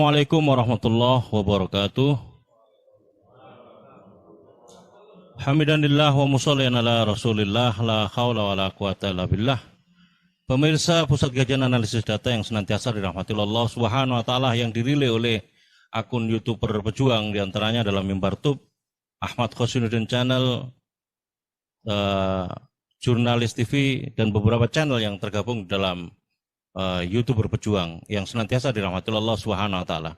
Assalamualaikum warahmatullahi wabarakatuh. Hamdanillah wa musallian ala Rasulillah la haula wala quwata illa billah. Pemirsa Pusat Kajian Analisis Data yang senantiasa dirahmati Allah Subhanahu wa taala yang dirilai oleh akun YouTube berpejuang diantaranya dalam Mimbar Tube, Ahmad Khosinuddin Channel, Jurnalis TV dan beberapa channel yang tergabung dalam YouTube berpejuang yang senantiasa dirahmati Allah Subhanahu wa taala.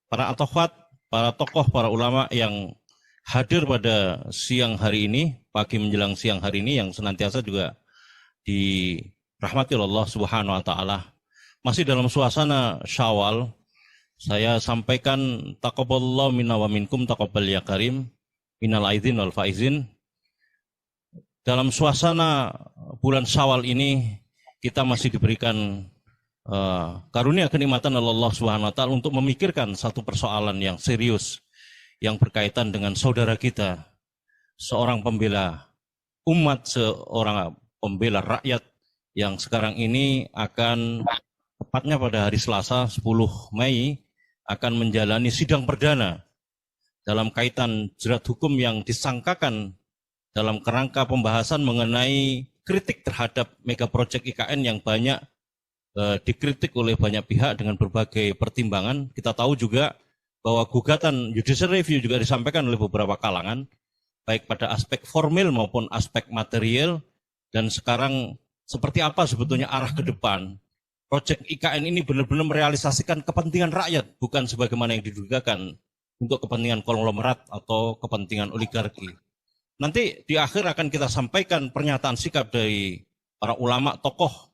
Para akhwat, para tokoh, para ulama yang hadir pada siang hari ini, pagi menjelang siang hari ini yang senantiasa juga dirahmati Allah Subhanahu wa taala. Masih dalam suasana Syawal, saya sampaikan taqabbalallahu minna wa minkum taqabbal ya karim, minal aidin wal faizin. Dalam suasana bulan Syawal ini kita masih diberikan karunia kenikmatan Allah Subhanahu wa taala untuk memikirkan satu persoalan yang serius yang berkaitan dengan saudara kita, seorang pembela umat, seorang pembela rakyat yang sekarang ini akan tepatnya pada hari Selasa 10 Mei akan menjalani sidang perdana dalam kaitan jerat hukum yang disangkakan dalam kerangka pembahasan mengenai kritik terhadap mega project IKN yang banyak dikritik oleh banyak pihak dengan berbagai pertimbangan. Kita tahu juga bahwa gugatan judicial review juga disampaikan oleh beberapa kalangan, baik pada aspek formil maupun aspek material, dan sekarang seperti apa sebetulnya arah ke depan. Proyek IKN ini benar-benar merealisasikan kepentingan rakyat, bukan sebagaimana yang didugakan untuk kepentingan konglomerat atau kepentingan oligarki. Nanti di akhir akan kita sampaikan pernyataan sikap dari para ulama tokoh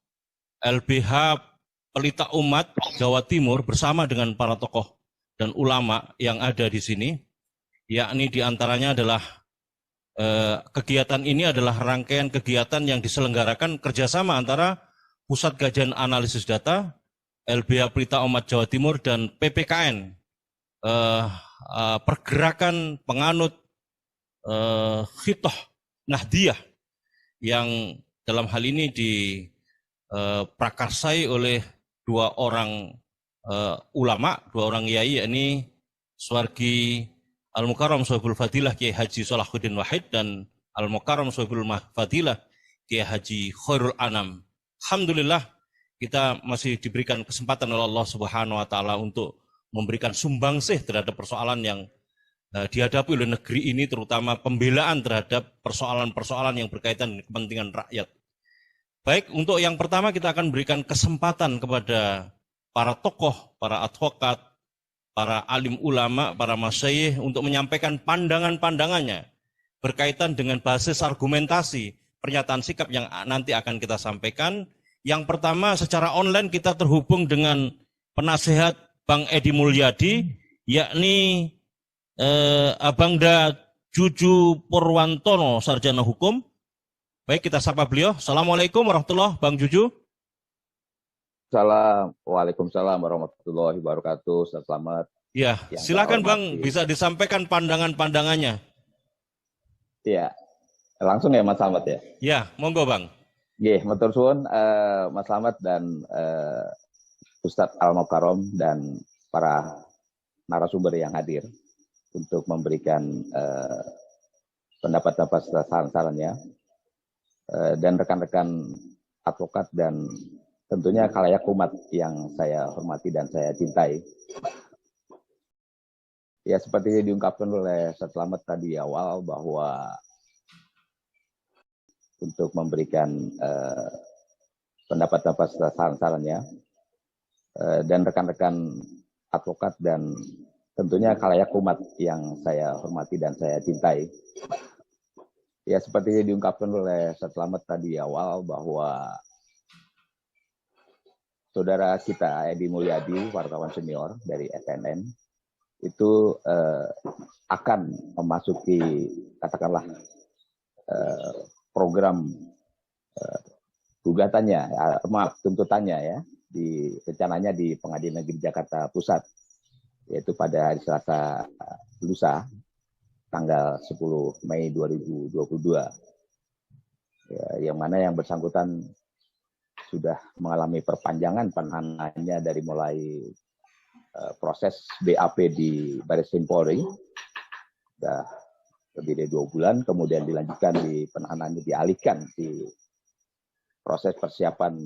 LBH Pelita Umat Jawa Timur bersama dengan para tokoh dan ulama yang ada di sini, yakni diantaranya adalah kegiatan ini adalah rangkaian kegiatan yang diselenggarakan kerjasama antara Pusat Kajian Analisis Data, LBH Pelita Umat Jawa Timur, dan PPKN, pergerakan penganut Khitoh Nahdiyah, yang dalam hal ini diprakarsai oleh dua orang ulama, dua orang yai, yakni Suwargi Al-Mukarram Sohibul Fadilah Kiai Haji Salahuddin Wahid dan Al-Mukarram Sohibul Fadilah Kiai Haji Khairul Anam. Alhamdulillah kita masih diberikan kesempatan oleh Allah Subhanahu wa taala untuk memberikan sumbangsih terhadap persoalan yang dihadapi oleh negeri ini, terutama pembelaan terhadap persoalan-persoalan yang berkaitan dengan kepentingan rakyat. Baik, untuk yang pertama kita akan berikan kesempatan kepada para tokoh, para advokat, para alim ulama, para masyayikh untuk menyampaikan pandangan-pandangannya berkaitan dengan basis argumentasi pernyataan sikap yang nanti akan kita sampaikan. Yang pertama, secara online kita terhubung dengan penasehat Bang Edi Mulyadi, yakni Abangda Juju Purwantono, Sarjana Hukum. Baik, kita sapa beliau. Assalamualaikum warahmatullahi wabarakatuh, Bang Juju. Waalaikumsalam warahmatullahi wabarakatuh. Selamat. Ya, silakan Bang, bisa disampaikan pandangan-pandangannya. Ya, langsung ya Mas Slamet ya. Ya, monggo Bang. Nggih, matur suwun Mas Slamet dan Ustadz Al-Mukarram dan para narasumber yang hadir untuk memberikan pendapat-pendapat saran-sarannya, dan rekan-rekan advokat dan tentunya khalayak umat yang saya hormati dan saya cintai. Ya, seperti diungkapkan oleh Ustadz Slamet tadi awal bahwa untuk memberikan pendapat-pendapat saran-sarannya, dan rekan-rekan advokat dan tentunya khalayak umat yang saya hormati dan saya cintai. Ya, seperti diungkapkan oleh Ustadz Slamet tadi awal bahwa saudara kita Edi Mulyadi, wartawan senior dari FNN, itu akan memasuki katakanlah program gugatannya, tuntutannya ya, rencananya di Pengadilan Negeri Jakarta Pusat, yaitu pada hari Selasa lusa, tanggal 10 Mei 2022. Ya, yang mana yang bersangkutan sudah mengalami perpanjangan penahanannya dari mulai proses BAP di Baris Krim Polri, sudah lebih dari 2 bulan, kemudian dilanjutkan di penahanannya, dialihkan di proses persiapan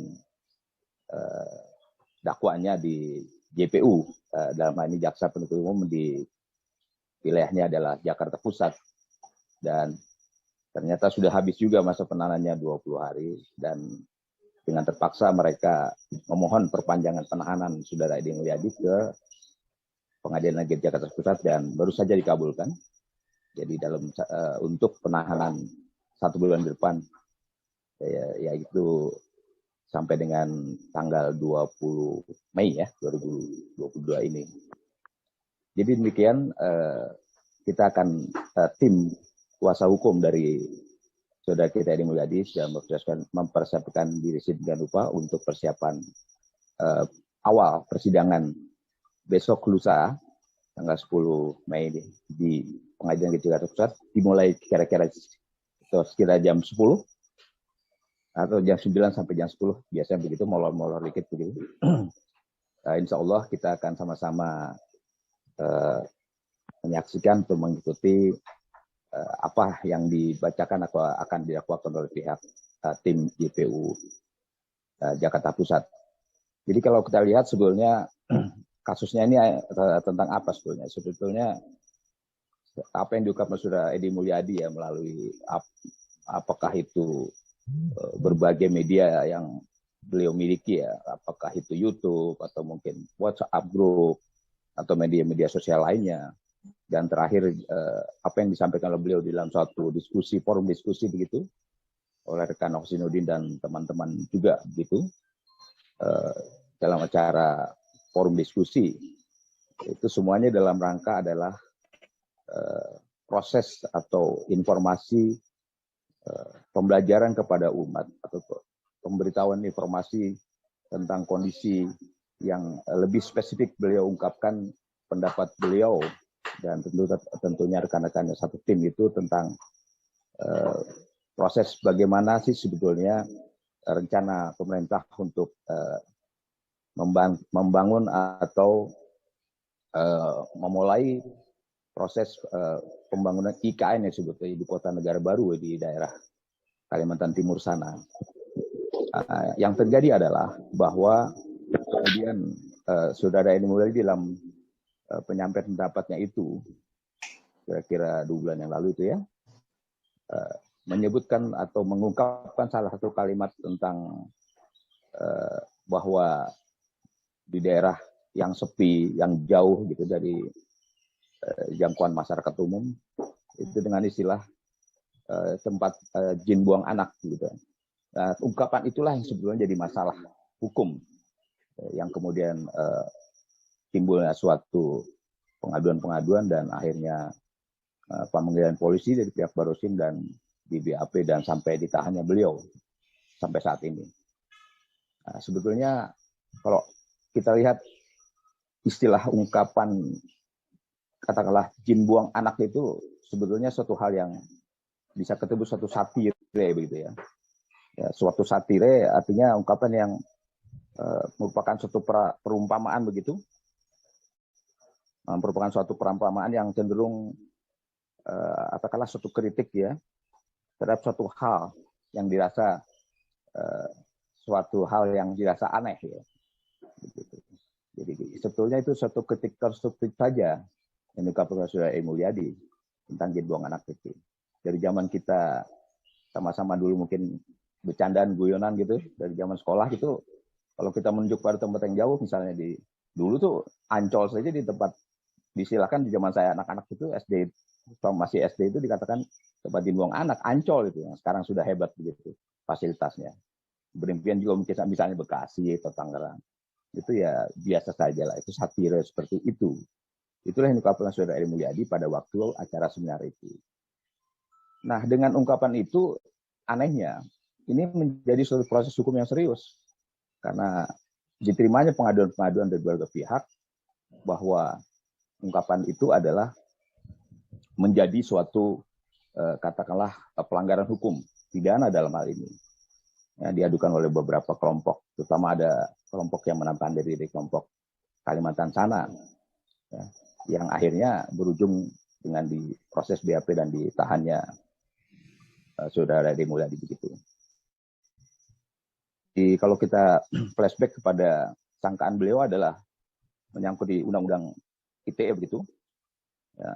dakwanya di JPU, dalam hal ini Jaksa Penuntut Umum di wilayahnya adalah Jakarta Pusat, dan ternyata sudah habis juga masa penahanannya 20 hari, dan dengan terpaksa mereka memohon perpanjangan penahanan Saudara Edi Mulyadi ke Pengadilan Negeri Jakarta Pusat dan baru saja dikabulkan. Jadi untuk penahanan 1 bulan ke depan, yaitu sampai dengan tanggal 20 Mei ya 2022 ini. Jadi demikian kita akan tim kuasa hukum dari saudara kita Edi Mulyadi sudah mempersiapkan diri sedemikian rupa untuk persiapan awal persidangan besok lusa tanggal 10 Mei di Pengadilan Negeri Jakarta Pusat, dimulai kira-kira sekitar jam 10 atau jam 9 sampai jam 10, biasanya begitu, molor-molor dikit begitu. Insya Allah kita akan sama-sama menyaksikan atau mengikuti apa yang dibacakan atau akan didakwakan oleh pihak tim JPU Jakarta Pusat. Jadi kalau kita lihat sebetulnya kasusnya ini tentang apa sebetulnya? Sebetulnya apa yang diungkapkan Saudara Edi Mulyadi ya melalui apakah itu berbagai media yang beliau miliki ya, apakah itu YouTube atau mungkin WhatsApp group atau media-media sosial lainnya, dan terakhir apa yang disampaikan oleh beliau di dalam suatu diskusi, forum diskusi begitu oleh rekan Oksinuddin dan teman-teman juga begitu dalam acara forum diskusi, itu semuanya dalam rangka adalah proses atau informasi pembelajaran kepada umat atau pemberitahuan informasi tentang kondisi yang lebih spesifik. Beliau ungkapkan pendapat beliau dan tentunya rekan-rekannya satu tim itu tentang proses bagaimana sih sebetulnya rencana pemerintah untuk membangun atau memulai proses pembangunan IKN yang sebetulnya ibu kota negara baru di daerah Kalimantan Timur sana. Yang terjadi adalah bahwa kemudian Saudara Edi Mulyadi dalam penyampaian pendapatnya itu kira-kira 2 bulan yang lalu itu ya, menyebutkan atau mengungkapkan salah satu kalimat tentang bahwa di daerah yang sepi, yang jauh gitu dari jangkauan masyarakat umum, itu dengan istilah tempat jin buang anak gitu. Nah, ungkapan itulah yang sebetulnya jadi masalah hukum yang kemudian timbulnya suatu pengaduan-pengaduan dan akhirnya pemanggilan polisi dari pihak Barosim dan di BAP dan sampai ditahannya beliau sampai saat ini. Nah, sebetulnya kalau kita lihat istilah ungkapan katakanlah jin buang anak itu sebetulnya suatu hal yang bisa ketemu suatu satire begitu ya. Ya, suatu satire artinya ungkapan yang merupakan suatu perumpamaan begitu, merupakan suatu perumpamaan yang cenderung katakanlah suatu kritik ya terhadap suatu hal yang dirasa suatu hal yang dirasa aneh ya. Jadi sebetulnya itu suatu kritik konstruktif saja yang diungkapkan oleh Saudara Edi Mulyadi tentang jin buang anak itu. Dari zaman kita sama-sama dulu mungkin bercandaan guyonan gitu dari zaman sekolah gitu, kalau kita menunjuk pada tempat yang jauh misalnya dulu tuh Ancol saja di tempat disilakan di zaman saya anak-anak itu SD masih SD itu dikatakan tempat dibuang anak Ancol itu yang sekarang sudah hebat begitu fasilitasnya. Berimpian juga mungkin misalnya Bekasi atau Tangerang itu ya biasa saja lah, itu satire seperti itu. Itulah yang diungkapkan Saudara Edi Mulyadi pada waktu acara seminar itu. Nah, dengan ungkapan itu anehnya ini menjadi suatu proses hukum yang serius karena diterimanya pengaduan-pengaduan dari berbagai pihak bahwa ungkapan itu adalah menjadi suatu katakanlah pelanggaran hukum pidana dalam hal ini. Ya, diadukan oleh beberapa kelompok, terutama ada kelompok yang menantang dari kelompok Kalimantan sana, ya, yang akhirnya berujung dengan diproses BAP dan ditahannya saudara Edi Mulyadi begitu. Jadi kalau kita flashback kepada sangkaan beliau adalah menyangkut di Undang-Undang ITE begitu, ya,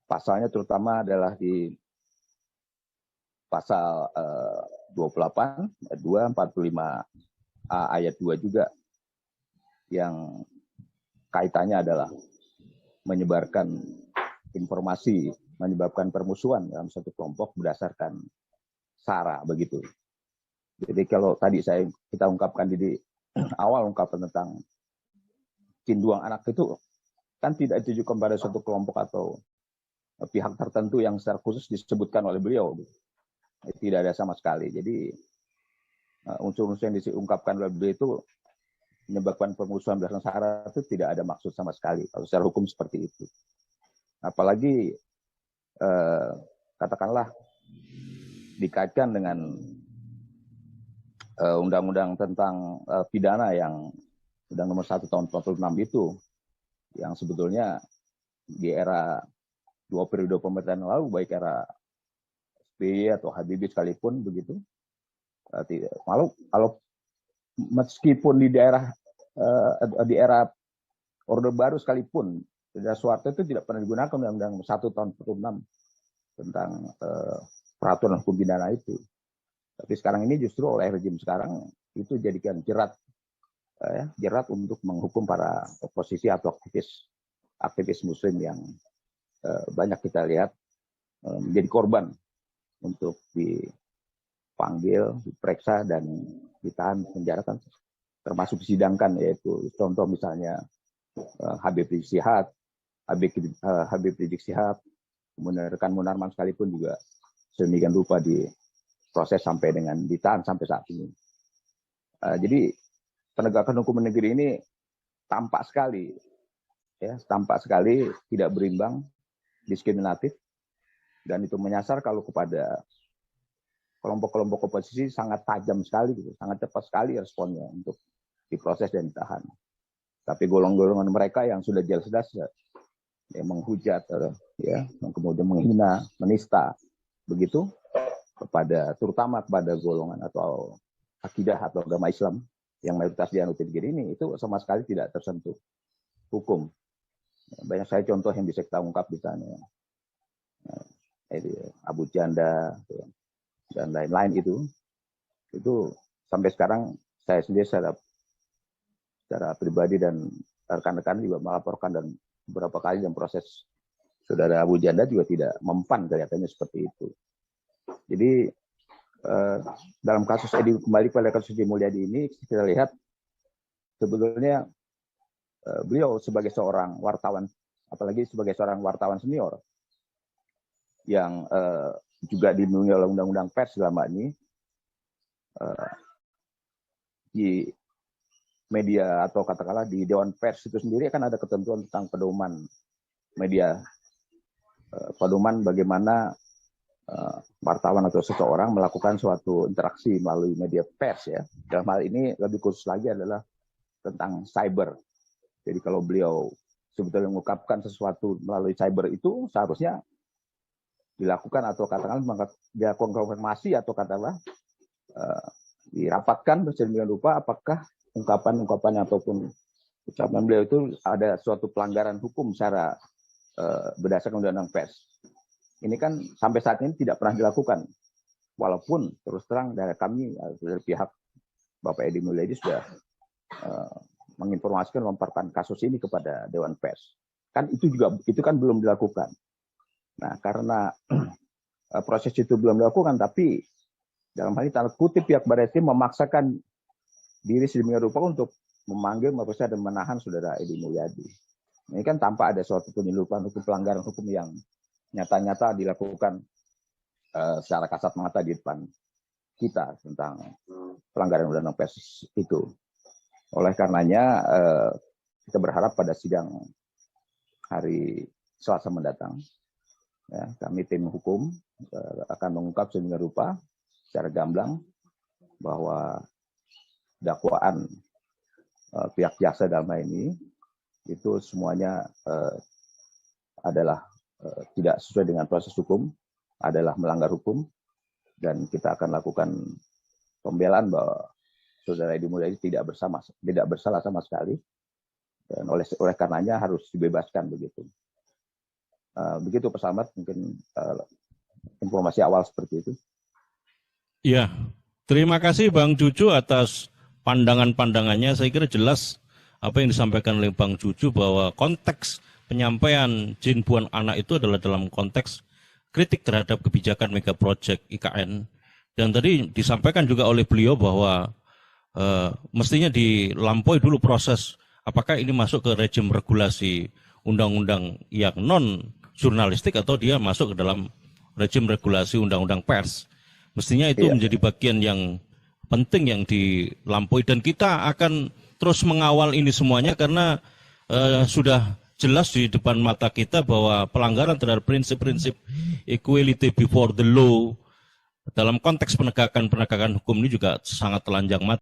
pasalnya terutama adalah di pasal 28 ayat 2, 45A ayat 2 juga, yang kaitannya adalah menyebarkan informasi, menyebabkan permusuhan dalam satu kelompok berdasarkan SARA begitu. Jadi kalau tadi kita ungkapkan di awal ungkapan tentang cinduang anak itu kan tidak ditujukan pada suatu kelompok atau pihak tertentu yang secara khusus disebutkan oleh beliau. Tidak ada sama sekali. Jadi unsur-unsur yang diungkapkan oleh beliau itu menyebabkan permusuhan berdasarkan SARA itu tidak ada maksud sama sekali. Kalau secara hukum seperti itu. Apalagi katakanlah dikaitkan dengan undang-undang tentang pidana yang Undang Nomor 1 Tahun 46 itu, yang sebetulnya di era 2 periode pemerintahan lalu, baik era SBY atau Habibie sekalipun begitu, kalau meskipun di era Orde Baru sekalipun, Daerah Soeharto itu tidak pernah digunakan Undang-Undang 1 Tahun 46 tentang peraturan hukum pidana itu. Tapi sekarang ini justru oleh rejim sekarang itu jadikan jerat untuk menghukum para oposisi atau aktivis muslim yang banyak kita lihat menjadi korban untuk dipanggil, diperiksa, dan ditahan, penjarakan, termasuk disidangkan, yaitu contoh misalnya Habib Rizik Syihab, kemudian rekan Munarman sekalipun juga sedemikian rupa diproses sampai dengan ditahan sampai saat ini. Jadi penegakan hukum negeri ini tampak sekali tidak berimbang, diskriminatif, dan itu menyasar kalau kepada kelompok-kelompok oposisi sangat tajam sekali, gitu, sangat cepat sekali responnya untuk diproses dan ditahan. Tapi golongan-golongan mereka yang sudah jelas-jelas menghujat, kemudian menghina, menista, begitu, terutama kepada golongan atau akidah atau agama Islam yang mayoritas dianut negeri ini, itu sama sekali tidak tersentuh hukum. Banyak saya contoh yang bisa kita ungkap di sana. Abu Janda dan lain-lain itu sampai sekarang saya sendiri secara pribadi dan rekan-rekan juga melaporkan, dan beberapa kali dalam proses saudara Abu Janda juga tidak mempan kelihatannya seperti itu. Jadi dalam kasus kembali pada kasus Edi Mulyadi ini, kita lihat sebetulnya beliau sebagai seorang wartawan, apalagi sebagai seorang wartawan senior yang juga dilindungi oleh undang-undang pers selama ini, di media atau katakanlah di Dewan Pers itu sendiri kan ada ketentuan tentang pedoman media, pedoman bagaimana wartawan atau seseorang melakukan suatu interaksi melalui media pers, ya. Dalam hal ini lebih khusus lagi adalah tentang cyber. Jadi kalau beliau sebetulnya mengungkapkan sesuatu melalui cyber itu seharusnya dilakukan atau katakanlah dilakukan konfirmasi atau katakanlah dirapatkan sedemikian rupa apakah ungkapan-ungkapannya ataupun ucapan beliau itu ada suatu pelanggaran hukum secara berdasarkan undang-undang pers. Ini kan sampai saat ini tidak pernah dilakukan. Walaupun terus terang dari kami, dari pihak Bapak Edi Mulyadi sudah menginformasikan, memperkenalkan kasus ini kepada Dewan Pers. Kan itu kan belum dilakukan. Nah, karena proses itu belum dilakukan, tapi dalam hal ini tanda kutip pihak Barreskrim memaksakan diri sedemikian rupa untuk memanggil, memeriksa, dan menahan saudara Edi Mulyadi. Ini kan tanpa ada suatu penyeludupan hukum, pelanggaran hukum yang nyata-nyata dilakukan secara kasat mata di depan kita tentang pelanggaran undang-undang pers itu. Oleh karenanya kita berharap pada sidang hari Selasa mendatang, ya, kami tim hukum akan mengungkap sedemikian rupa secara gamblang bahwa dakwaan pihak jaksa dalam hal ini itu semuanya adalah tidak sesuai dengan proses hukum, adalah melanggar hukum, dan kita akan lakukan pembelaan bahwa saudara Edi Mulyadi tidak bersalah sama sekali, dan oleh karenanya harus dibebaskan begitu. Begitu Pak Slamet, mungkin informasi awal seperti itu. Ya, terima kasih Bang Cucu atas pandangan-pandangannya. Saya kira jelas apa yang disampaikan oleh Bang Cucu bahwa konteks penyampaian Jin Buan Anak itu adalah dalam konteks kritik terhadap kebijakan mega project IKN. Dan tadi disampaikan juga oleh beliau bahwa mestinya dilampaui dulu proses apakah ini masuk ke rejim regulasi undang-undang yang non jurnalistik atau dia masuk ke dalam rejim regulasi undang-undang pers. Mestinya itu menjadi bagian yang penting yang dilampaui, dan kita akan terus mengawal ini semuanya karena sudah jelas di depan mata kita bahwa pelanggaran terhadap prinsip-prinsip equality before the law dalam konteks penegakan hukum ini juga sangat telanjang mata.